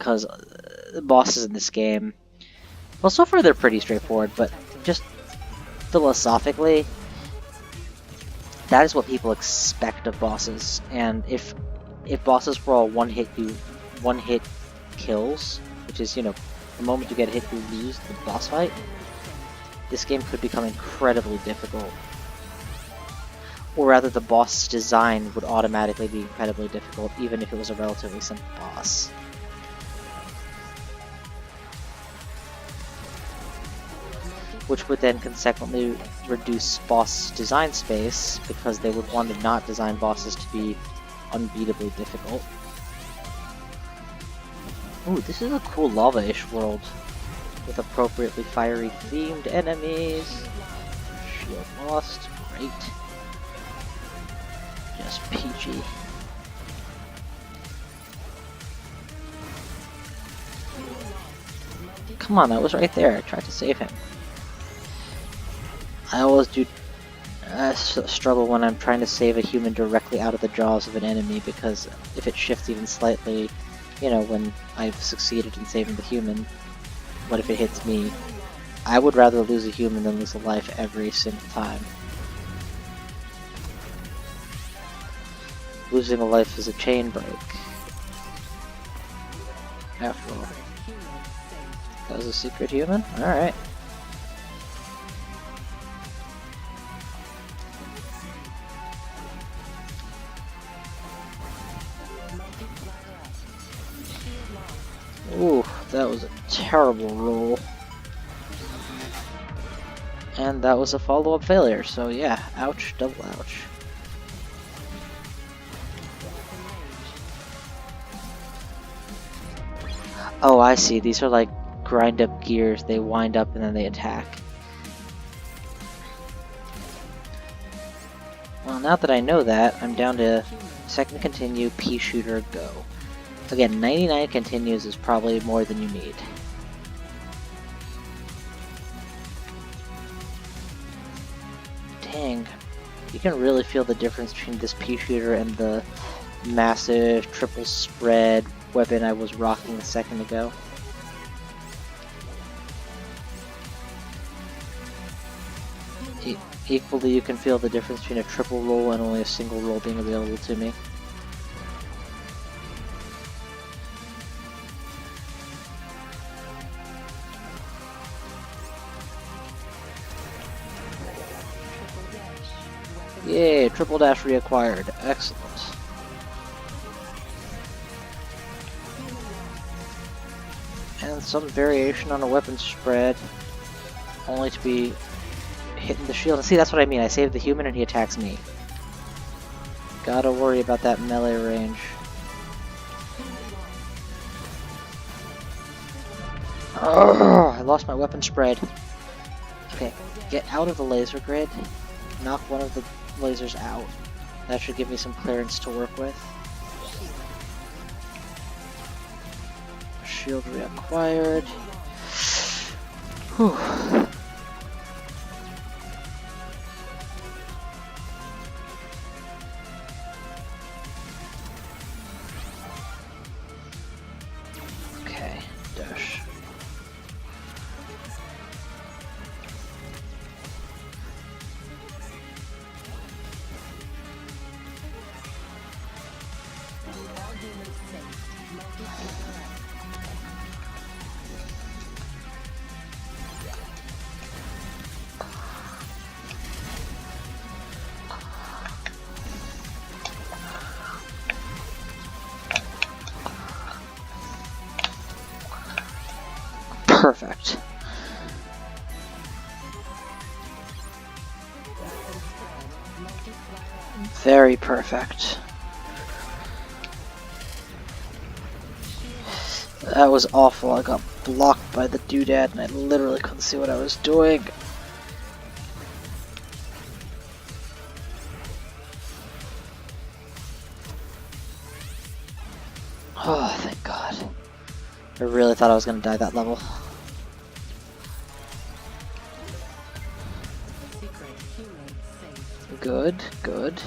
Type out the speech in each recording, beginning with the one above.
because the bosses in this game, well, so far they're pretty straightforward, but just philosophically, that is what people expect of bosses. And if bosses were all one hit kills, which is, you know, the moment you get hit you lose the boss fight, this game could become incredibly difficult. Or rather, the boss design would automatically be incredibly difficult, even if it was a relatively simple boss. Which would then consequently reduce boss design space, because they would want to not design bosses to be unbeatably difficult. Ooh, this is a cool lava-ish world, with appropriately fiery themed enemies. Shield lost, great. Just peachy. Come on, that was right there. I tried to save him. I always do struggle when I'm trying to save a human directly out of the jaws of an enemy, because if it shifts even slightly, you know, when I've succeeded in saving the human, what if it hits me? I would rather lose a human than lose a life every single time. Losing a life is a chain break. After all. That was a secret human? Alright. Ooh, that was a terrible roll. And that was a follow-up failure, so yeah, ouch, double ouch. Oh, I see, these are like grind-up gears, they wind up and then they attack. Well, now that I know that, I'm down to second continue, pea shooter, go. Again, 99 continues is probably more than you need. Dang, you can really feel the difference between this pea shooter and the massive triple spread weapon I was rocking a second ago. Equally, you can feel the difference between a triple roll and only a single roll being available to me. Yay, triple dash reacquired. Excellent. And some variation on a weapon spread, only to be hitting the shield. And see, that's what I mean. I saved the human and he attacks me. Gotta worry about that melee range. Ugh, I lost my weapon spread. Okay, get out of the laser grid. Knock one of the lasers out. That should give me some clearance to work with. Shield reacquired. Whew. Okay, dash. Perfect. Very perfect. That was awful. I got blocked by the doodad and I literally couldn't see what I was doing. Oh, thank God. I really thought I was going to die that level. Good, good.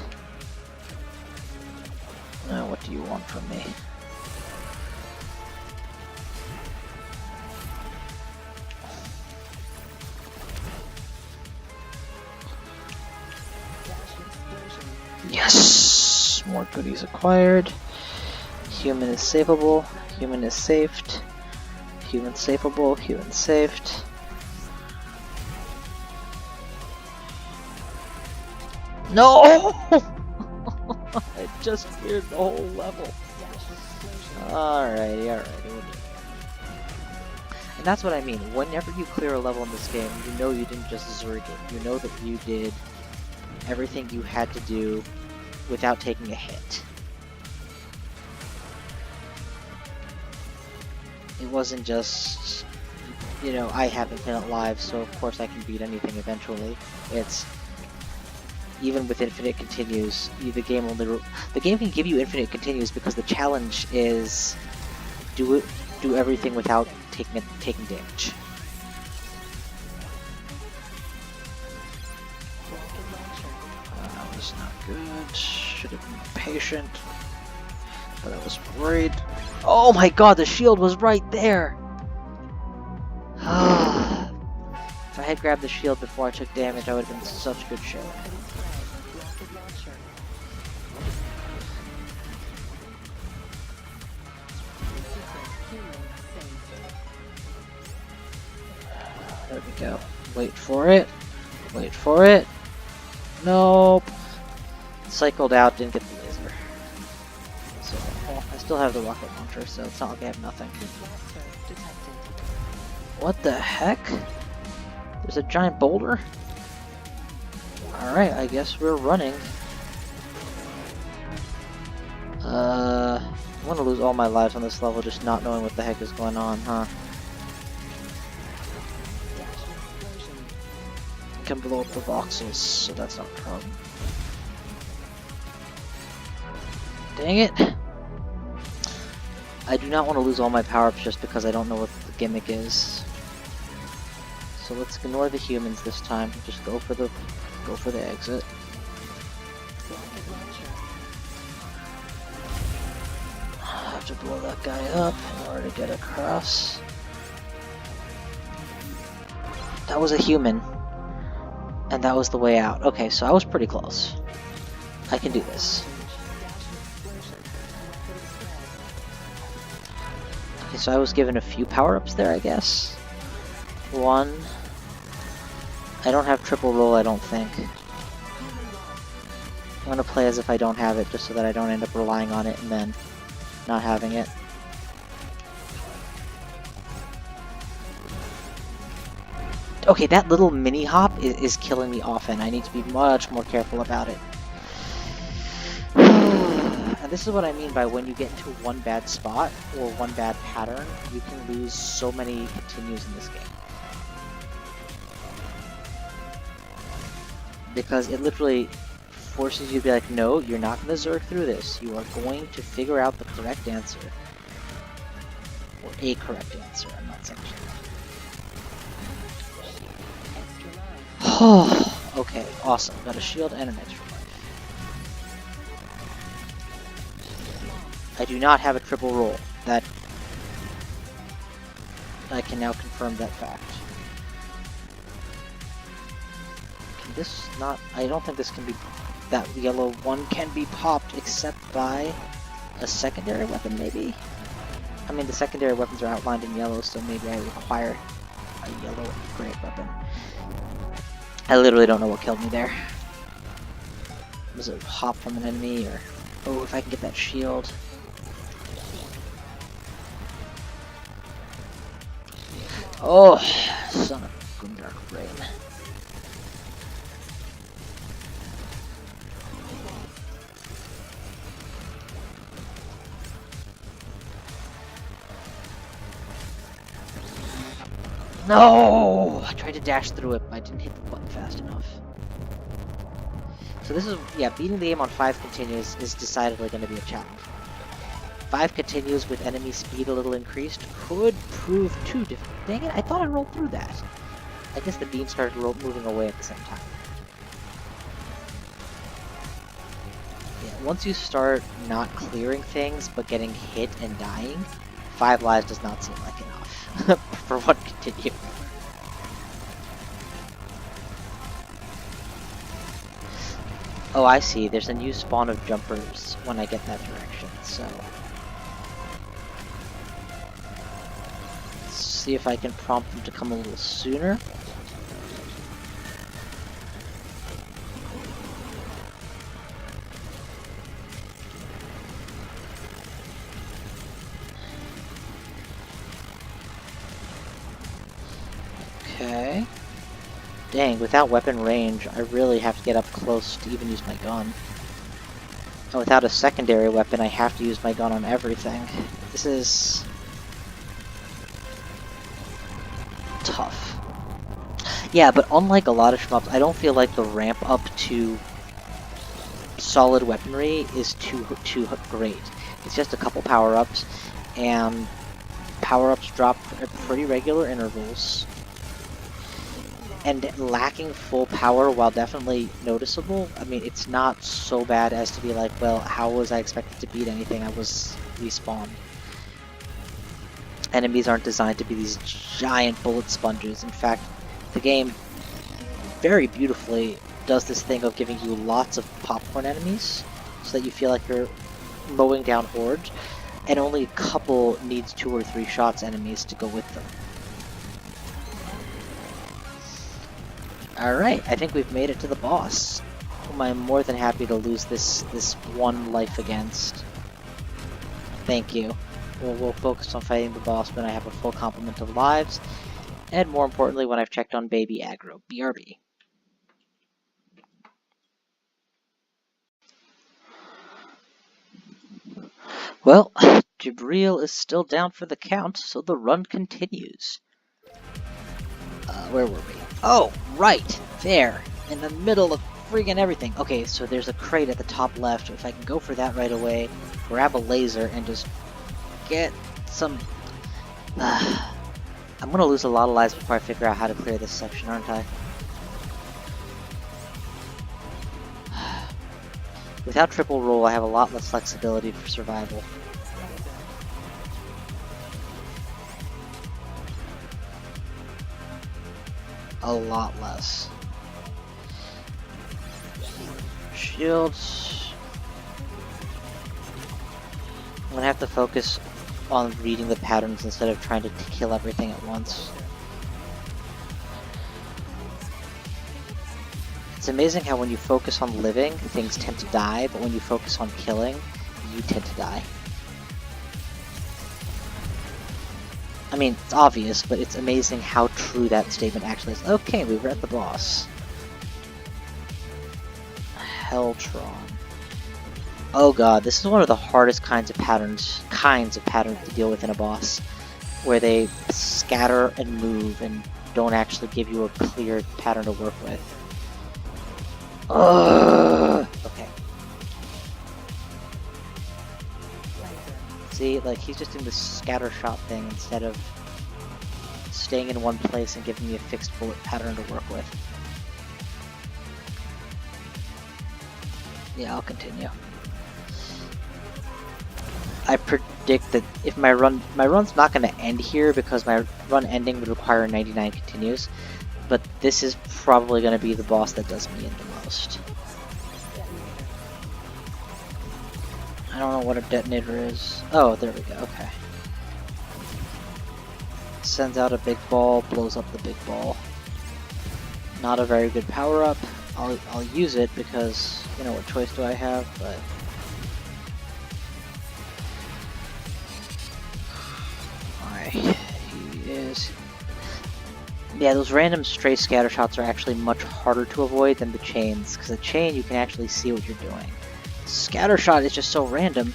Now what do you want from me? Yes! More goodies acquired. Human is savable. Human is saved. Human savable. Human saved. No! I just cleared the whole level. Alrighty. And that's what I mean. Whenever you clear a level in this game, you know you didn't just zerg it. You know that you did everything you had to do without taking a hit. It wasn't just, you know, I have infinite lives, so of course I can beat anything eventually. It's even with infinite continues, the game can give you infinite continues because the challenge is do everything without taking damage. That was not good. Should have been patient, but I was worried. Oh my god, the shield was right there! If I had grabbed the shield before I took damage, I would have been in such good shape. There we go. Wait for it. Wait for it. Nope. Cycled out, didn't get the laser. So, well, I still have the rocket launcher, so it's not like I have nothing. What the heck? There's a giant boulder? Alright, I guess we're running. I'm gonna lose all my lives on this level just not knowing what the heck is going on, huh? I can blow up the voxels, so that's not a problem. Dang it! I do not want to lose all my power-ups just because I don't know what the gimmick is. So let's ignore the humans this time. Just go for the exit. I have to blow that guy up in order to get across. That was a human. And that was the way out. Okay, so I was pretty close. I can do this. Okay, so I was given a few power-ups there, I guess. One. I don't have triple roll, I don't think. I'm gonna play as if I don't have it, just so that I don't end up relying on it and then not having it. Okay, that little mini hop is killing me often. I need to be much more careful about it. And this is what I mean by when you get into one bad spot or one bad pattern, you can lose so many continues in this game. Because it literally forces you to be like, no, you're not going to zerg through this. You are going to figure out the correct answer. Or a correct answer, I'm not saying Oh, okay, awesome. Got a shield and an extra life. I do not have a triple roll. That I can now confirm that fact. Can this not? I don't think this can be. That yellow one can be popped except by a secondary weapon, maybe? I mean, the secondary weapons are outlined in yellow, so maybe I require a yellow and gray weapon. I literally don't know what killed me there. Was it a hop from an enemy, or... Oh, if I can get that shield. Oh, son of a Gundark brain. No! I tried to dash through it, but I didn't hit the button fast enough. So this is, yeah, beating the game on 5 continues is decidedly going to be a challenge. 5 continues with enemy speed a little increased could prove too difficult. Dang it, I thought I rolled through that. I guess the beam started moving away at the same time. Yeah, once you start not clearing things, but getting hit and dying, 5 lives does not seem like enough. For one continue. Oh, I see. There's a new spawn of jumpers when I get that direction, so... Let's see if I can prompt them to come a little sooner. Okay. Dang, without weapon range, I really have to get up close to even use my gun. And without a secondary weapon, I have to use my gun on everything. This is... tough. Yeah, but unlike a lot of shmups, I don't feel like the ramp up to solid weaponry is too great. It's just a couple power-ups, and power-ups drop at pretty regular intervals. And lacking full power, while definitely noticeable, I mean, it's not so bad as to be like, well, how was I expected to beat anything? I was respawned. Enemies aren't designed to be these giant bullet sponges. In fact, the game very beautifully does this thing of giving you lots of popcorn enemies, so that you feel like you're mowing down hordes, and only a couple needs 2 or 3 shots enemies to go with them. Alright, I think we've made it to the boss, whom I'm more than happy to lose this one life against. Thank you. We'll focus on fighting the boss when I have a full complement of lives, and more importantly when I've checked on baby aggro, BRB. Well, Jibril is still down for the count, so the run continues. Where were we? Oh, right! There! In the middle of friggin' everything! Okay, so there's a crate at the top left. If I can go for that right away, grab a laser, and just get some... I'm gonna lose a lot of lives before I figure out how to clear this section, aren't I? Without triple roll, I have a lot less flexibility for survival. A lot less. Shields. I'm gonna have to focus on reading the patterns instead of trying to kill everything at once. It's amazing how when you focus on living, things tend to die, but when you focus on killing, you tend to die. I mean, it's obvious, but it's amazing how true that statement actually is. Okay, we were at the boss. Helltron. Oh god, this is one of the hardest kinds of patterns to deal with in a boss, where they scatter and move and don't actually give you a clear pattern to work with. Okay. See, like, he's just doing this scatter shot thing instead of staying in one place and giving me a fixed bullet pattern to work with. Yeah, I'll continue. I predict that if my run's not going to end here because my run ending would require 99 continues, but this is probably going to be the boss that does me in the most. I don't know what a detonator is. Oh, there we go, okay. Sends out a big ball, blows up the big ball. Not a very good power-up. I'll use it because, you know, what choice do I have, but... Alright, he is... Yeah, those random stray scatter shots are actually much harder to avoid than the chains, because the chain you can actually see what you're doing. Scatter shot is just so random.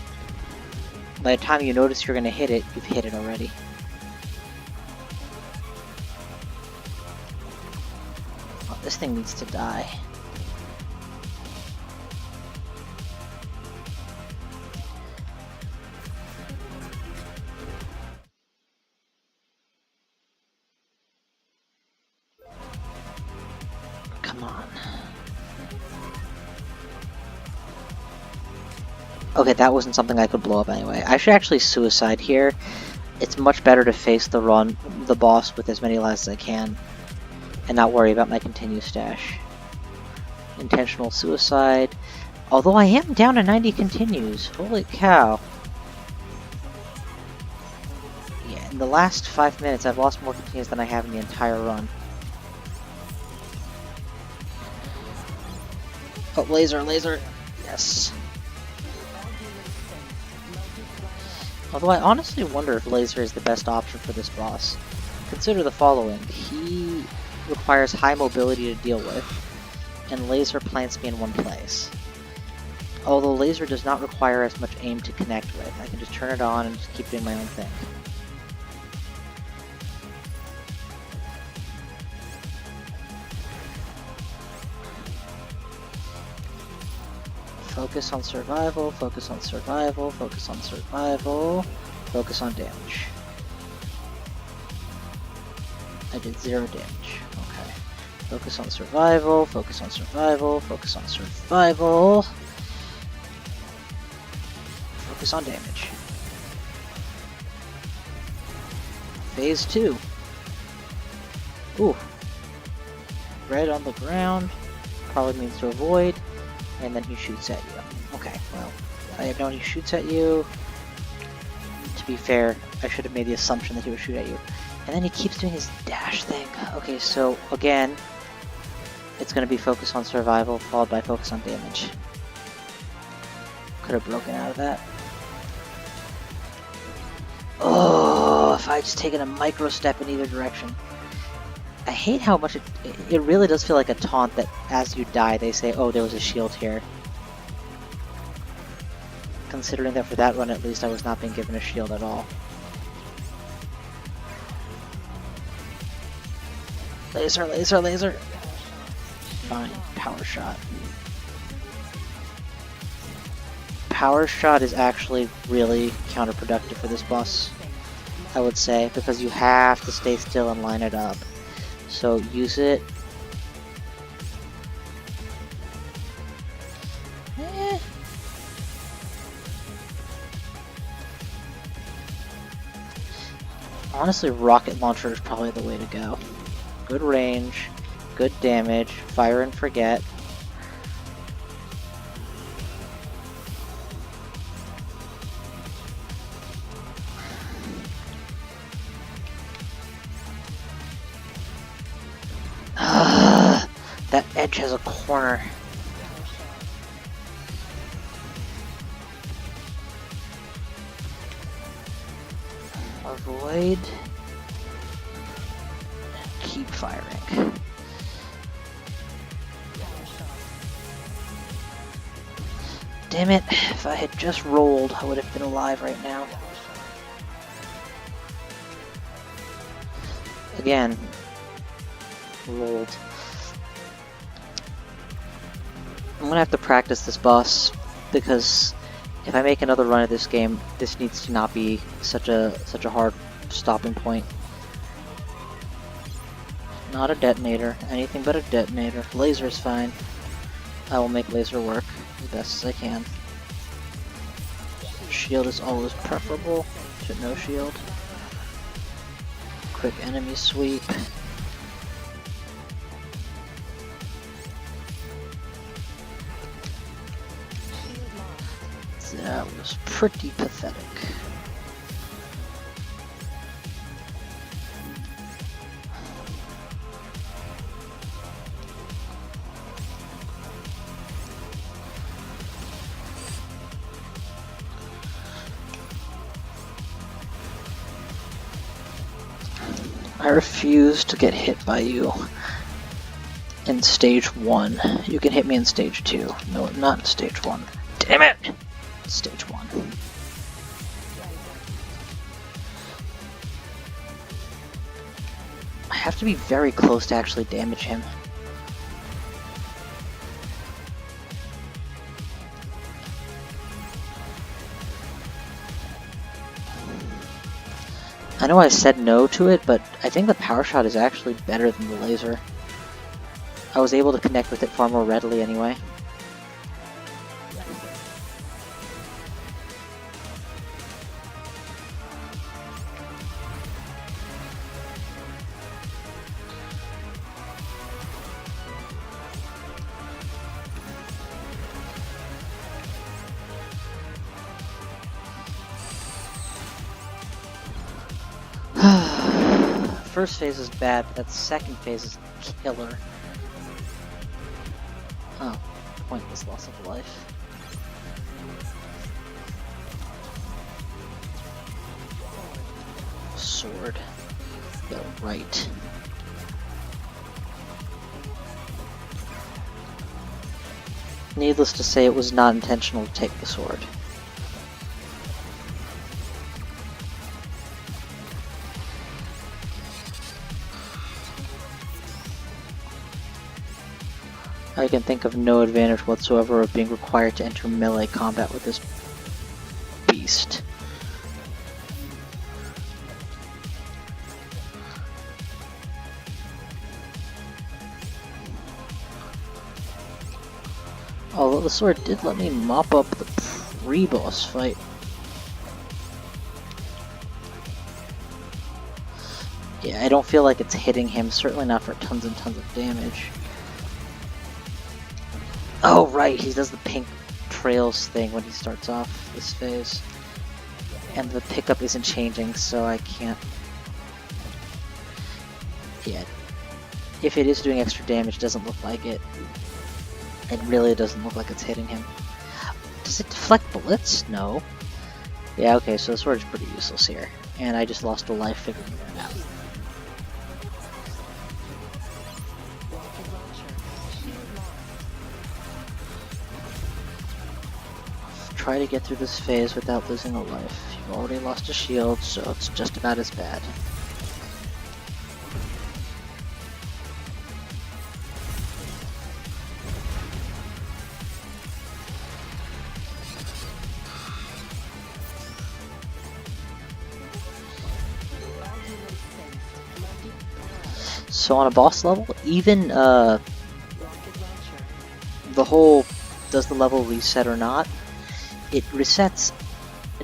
By the time you notice you're gonna hit it, you've hit it already. Oh, this thing needs to die. Come on. Okay, that wasn't something I could blow up anyway. I should actually suicide here. It's much better to face the boss with as many lives as I can, and not worry about my continue stash. intentional suicide. Although I am down to 90 continues. Holy cow. Yeah, in the last 5 minutes, I've lost more continues than I have in the entire run. Oh, laser, laser. Yes. Although I honestly wonder if laser is the best option for this boss. Consider the following. He requires high mobility to deal with, and laser plants me in one place. Although laser does not require as much aim to connect with. I can just turn it on and just keep doing my own thing. Focus on survival, focus on survival, focus on survival, focus on damage. I did 0 damage. Okay. Focus on survival, focus on survival, focus on survival. Focus on damage. Phase 2. Ooh. Red on the ground. Probably means to avoid. And then he shoots at you. Okay, well, I have known he shoots at you. To be fair, I should have made the assumption that he would shoot at you. And then he keeps doing his dash thing. Okay, so again, it's going to be focus on survival, followed by focus on damage. Could have broken out of that. Oh, if I had just taken a micro step in either direction. I hate how much it really does feel like a taunt that as you die they say, oh, there was a shield here. Considering that for that run at least I was not being given a shield at all. Laser, laser, laser! Fine, power shot. Power shot is actually really counterproductive for this boss, I would say, because you have to stay still and line it up. So use it. Honestly, rocket launcher is probably the way to go. Good range, good damage, fire and forget. That edge has a corner. Avoid. Keep firing. Damn it, if I had just rolled, I would have been alive right now. Again, rolled. I'm gonna have to practice this boss, because if I make another run of this game, this needs to not be such a hard stopping point. Not a detonator, anything but a detonator. Laser is fine. I will make laser work as best as I can. Shield is always preferable to no shield. Quick enemy sweep. That was pretty pathetic. I refuse to get hit by you in stage 1. You can hit me in stage 2. No, not in stage 1. Damn it! Stage 1. I have to be very close to actually damage him. I know I said no to it, but I think the power shot is actually better than the laser. I was able to connect with it far more readily anyway. First phase is bad, but that second phase is killer. Oh, pointless loss of life. Sword. Yeah, right. Needless to say, it was not intentional to take the sword. I can think of no advantage whatsoever of being required to enter melee combat with this beast. Although the sword did let me mop up the pre-boss fight. Yeah, I don't feel like it's hitting him, certainly not for tons and tons of damage. Oh right, he does the pink trails thing when he starts off this phase. And the pickup isn't changing, so I can't... Yeah. If it is doing extra damage, it doesn't look like it. It really doesn't look like it's hitting him. Does it deflect bullets? No. Yeah, okay, so the sword is pretty useless here. And I just lost a life figuring that out. Try to get through this phase without losing a life. You've already lost a shield, so it's just about as bad. So on a boss level, even the whole does the level reset or not, it resets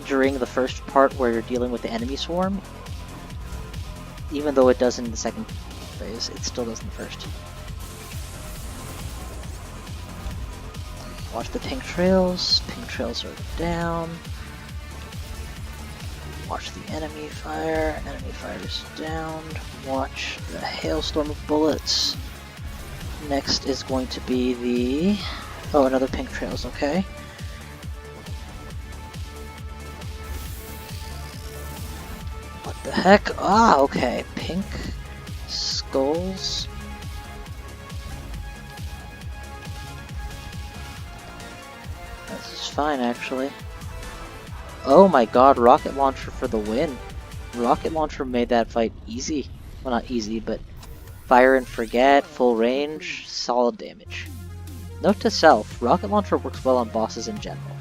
during the first part where you're dealing with the enemy swarm. Even though it does in the second phase, it still does in the first. Watch the pink trails. Pink trails are down. Watch the enemy fire. Enemy fire is down. Watch the hailstorm of bullets. Next is going to be the... Oh, another pink trails, okay. What the heck? Ah, okay. Pink skulls. This is fine, actually. Oh my god, rocket launcher for the win. Rocket launcher made that fight easy. Well, not easy, but fire and forget, full range, solid damage. Note to self, rocket launcher works well on bosses in general.